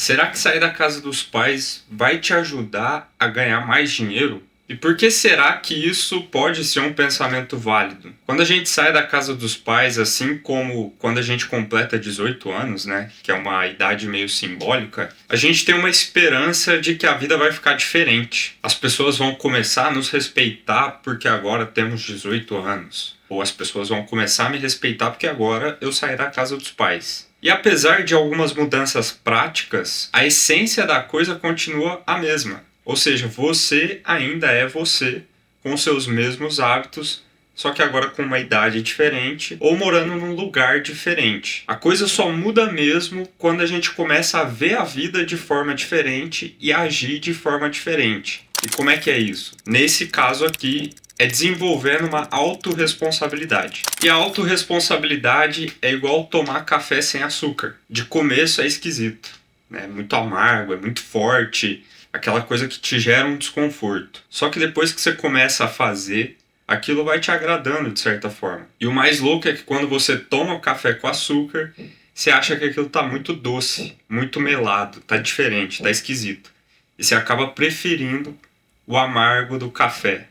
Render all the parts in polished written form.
Será que sair da casa dos pais vai te ajudar a ganhar mais dinheiro? E por que será que isso pode ser um pensamento válido? Quando a gente sai da casa dos pais, assim como quando a gente completa 18 anos, né, que é uma idade meio simbólica, a gente tem uma esperança de que a vida vai ficar diferente. As pessoas vão começar a nos respeitar porque agora temos 18 anos. Ou as pessoas vão começar a me respeitar porque agora eu saí da casa dos pais. E apesar de algumas mudanças práticas, a essência da coisa continua a mesma. Ou seja, você ainda é você, com seus mesmos hábitos, só que agora com uma idade diferente ou morando num lugar diferente. A coisa só muda mesmo quando a gente começa a ver a vida de forma diferente e agir de forma diferente. E como é que é isso? Nesse caso aqui, é desenvolvendo uma autorresponsabilidade. E a autorresponsabilidade é igual tomar café sem açúcar. De começo é esquisito, né? É muito amargo, é muito forte, aquela coisa que te gera um desconforto. Só que depois que você começa a fazer, aquilo vai te agradando de certa forma. E o mais louco é que quando você toma o café com açúcar, você acha que aquilo tá muito doce, muito melado, tá diferente, tá esquisito. E você acaba preferindo o amargo do café.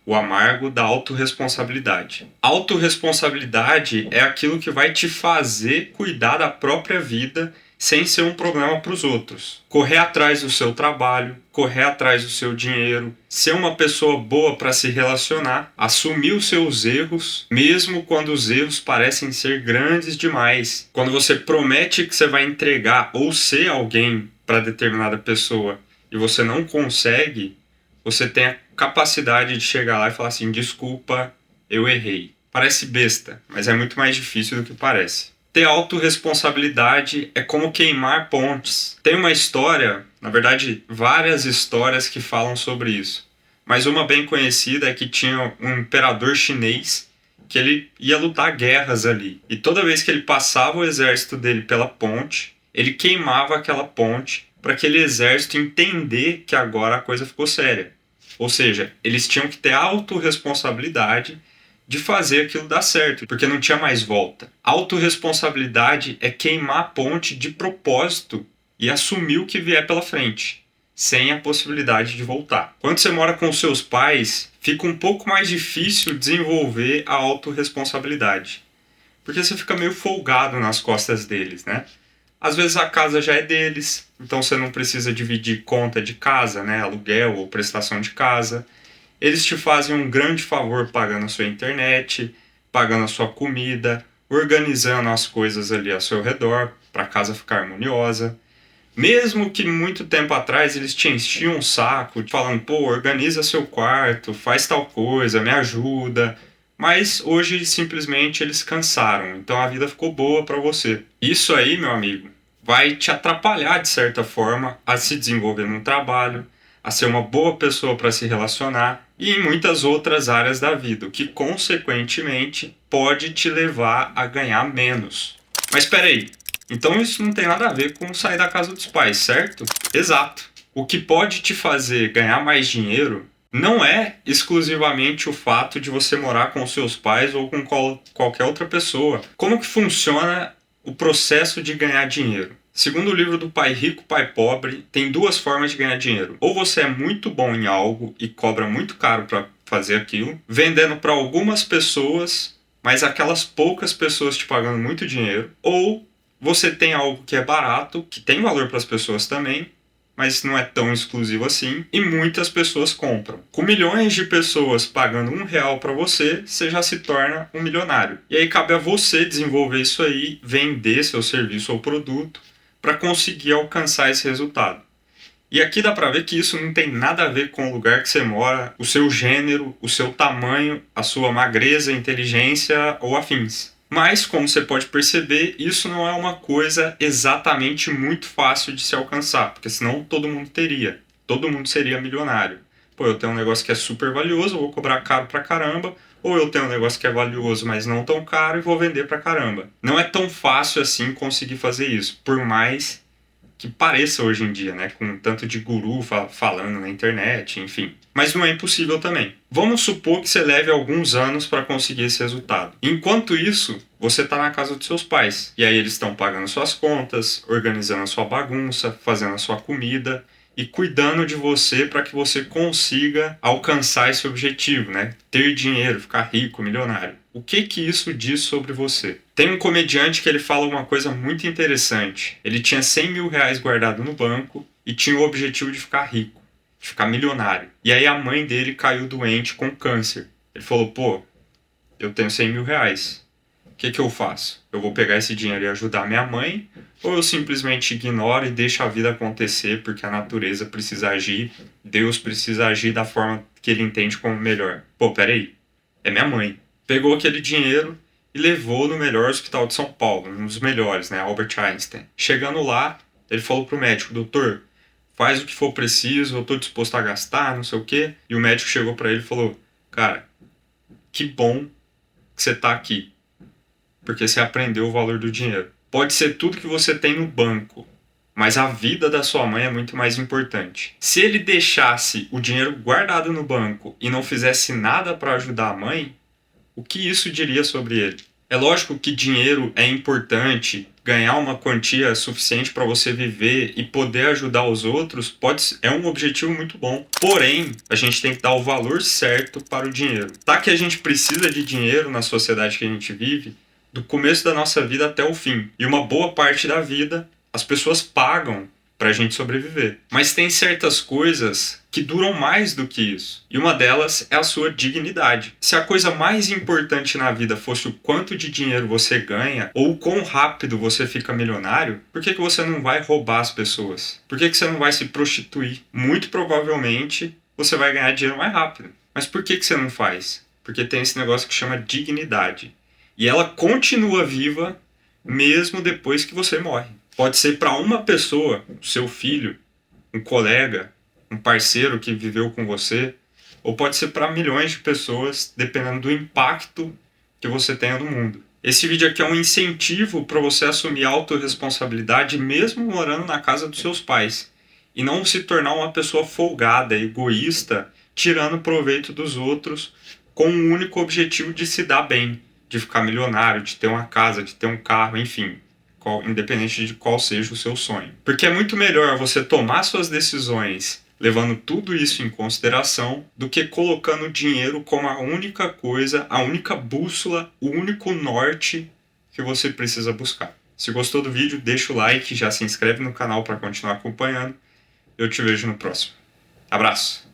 O amargo da autorresponsabilidade. Autorresponsabilidade é aquilo que vai te fazer cuidar da própria vida sem ser um problema para os outros. Correr atrás do seu trabalho, correr atrás do seu dinheiro, ser uma pessoa boa para se relacionar, assumir os seus erros, mesmo quando os erros parecem ser grandes demais. Quando você promete que você vai entregar ou ser alguém para determinada pessoa e você não consegue, você tem a capacidade de chegar lá e falar assim, desculpa, eu errei. Parece besta, mas é muito mais difícil do que parece. Ter autorresponsabilidade é como queimar pontes. Tem uma história, na verdade, várias histórias que falam sobre isso. Mas uma bem conhecida é que tinha um imperador chinês que ele ia lutar guerras ali. E toda vez que ele passava o exército dele pela ponte, ele queimava aquela ponte para aquele exército entender que agora a coisa ficou séria. Ou seja, eles tinham que ter autorresponsabilidade de fazer aquilo dar certo, porque não tinha mais volta. Autorresponsabilidade é queimar a ponte de propósito e assumir o que vier pela frente, sem a possibilidade de voltar. Quando você mora com seus pais, fica um pouco mais difícil desenvolver a autorresponsabilidade, porque você fica meio folgado nas costas deles, né? Às vezes a casa já é deles, então você não precisa dividir conta de casa, né? Aluguel ou prestação de casa. Eles te fazem um grande favor pagando a sua internet, pagando a sua comida, organizando as coisas ali ao seu redor para a casa ficar harmoniosa. Mesmo que muito tempo atrás eles te enchiam um saco, falando, pô, organiza seu quarto, faz tal coisa, me ajuda. Mas hoje simplesmente eles cansaram, então a vida ficou boa para você. Isso aí, meu amigo, vai te atrapalhar de certa forma a se desenvolver no trabalho, a ser uma boa pessoa para se relacionar e em muitas outras áreas da vida, o que consequentemente pode te levar a ganhar menos. Mas espera aí, então isso não tem nada a ver com sair da casa dos pais, certo? Exato. O que pode te fazer ganhar mais dinheiro não é exclusivamente o fato de você morar com seus pais ou com qualquer outra pessoa. Como que funciona o processo de ganhar dinheiro? Segundo o livro do Pai Rico, Pai Pobre, tem duas formas de ganhar dinheiro. Ou você é muito bom em algo e cobra muito caro para fazer aquilo, vendendo para algumas pessoas, mas aquelas poucas pessoas te pagando muito dinheiro. Ou você tem algo que é barato, que tem valor para as pessoas também, mas não é tão exclusivo assim, e muitas pessoas compram. Com milhões de pessoas pagando R$1 para você, você já se torna um milionário. E aí cabe a você desenvolver isso aí, vender seu serviço ou produto, para conseguir alcançar esse resultado. E aqui dá para ver que isso não tem nada a ver com o lugar que você mora, o seu gênero, o seu tamanho, a sua magreza, inteligência ou afins. Mas, como você pode perceber, isso não é uma coisa exatamente muito fácil de se alcançar, porque senão todo mundo teria. Todo mundo seria milionário. Pô, eu tenho um negócio que é super valioso, eu vou cobrar caro pra caramba, ou eu tenho um negócio que é valioso, mas não tão caro, e vou vender pra caramba. Não é tão fácil assim conseguir fazer isso, por mais que pareça hoje em dia, né? Com tanto de guru falando na internet, enfim. Mas não é impossível também. Vamos supor que você leve alguns anos para conseguir esse resultado. Enquanto isso, você está na casa dos seus pais. E aí eles estão pagando suas contas, organizando a sua bagunça, fazendo a sua comida e cuidando de você para que você consiga alcançar esse objetivo, né? Ter dinheiro, ficar rico, milionário. O que isso diz sobre você? Tem um comediante que ele fala uma coisa muito interessante. Ele tinha 100 mil reais guardado no banco e tinha o objetivo de ficar rico, de ficar milionário. E aí a mãe dele caiu doente com câncer. Ele falou, pô, eu tenho 100 mil reais. O que eu faço? Eu vou pegar esse dinheiro e ajudar minha mãe? Ou eu simplesmente ignoro e deixo a vida acontecer porque a natureza precisa agir, Deus precisa agir da forma que ele entende como melhor? Pô, peraí, é minha mãe. Pegou aquele dinheiro e levou no melhor hospital de São Paulo, um dos melhores, né, Albert Einstein. Chegando lá, ele falou pro médico, doutor, faz o que for preciso, eu tô disposto a gastar, não sei o quê. E o médico chegou para ele e falou, cara, que bom que você tá aqui, porque você aprendeu o valor do dinheiro. Pode ser tudo que você tem no banco, mas a vida da sua mãe é muito mais importante. Se ele deixasse o dinheiro guardado no banco e não fizesse nada para ajudar a mãe, o que isso diria sobre ele? É lógico que dinheiro é importante, ganhar uma quantia suficiente para você viver e poder ajudar os outros é um objetivo muito bom. Porém, a gente tem que dar o valor certo para o dinheiro. Tá que a gente precisa de dinheiro na sociedade que a gente vive, do começo da nossa vida até o fim. E uma boa parte da vida, as pessoas pagam pra gente sobreviver. Mas tem certas coisas que duram mais do que isso. E uma delas é a sua dignidade. Se a coisa mais importante na vida fosse o quanto de dinheiro você ganha ou o quão rápido você fica milionário, por que você não vai roubar as pessoas? Por que você não vai se prostituir? Muito provavelmente você vai ganhar dinheiro mais rápido. Mas por que você não faz? Porque tem esse negócio que chama dignidade. E ela continua viva mesmo depois que você morre. Pode ser para uma pessoa, seu filho, um colega, um parceiro que viveu com você, ou pode ser para milhões de pessoas, dependendo do impacto que você tenha no mundo. Esse vídeo aqui é um incentivo para você assumir autorresponsabilidade mesmo morando na casa dos seus pais e não se tornar uma pessoa folgada, egoísta, tirando proveito dos outros com o único objetivo de se dar bem, de ficar milionário, de ter uma casa, de ter um carro, enfim. Independente de qual seja o seu sonho. Porque é muito melhor você tomar suas decisões levando tudo isso em consideração do que colocando o dinheiro como a única coisa, a única bússola, o único norte que você precisa buscar. Se gostou do vídeo, deixa o like, já se inscreve no canal para continuar acompanhando. Eu te vejo no próximo. Abraço!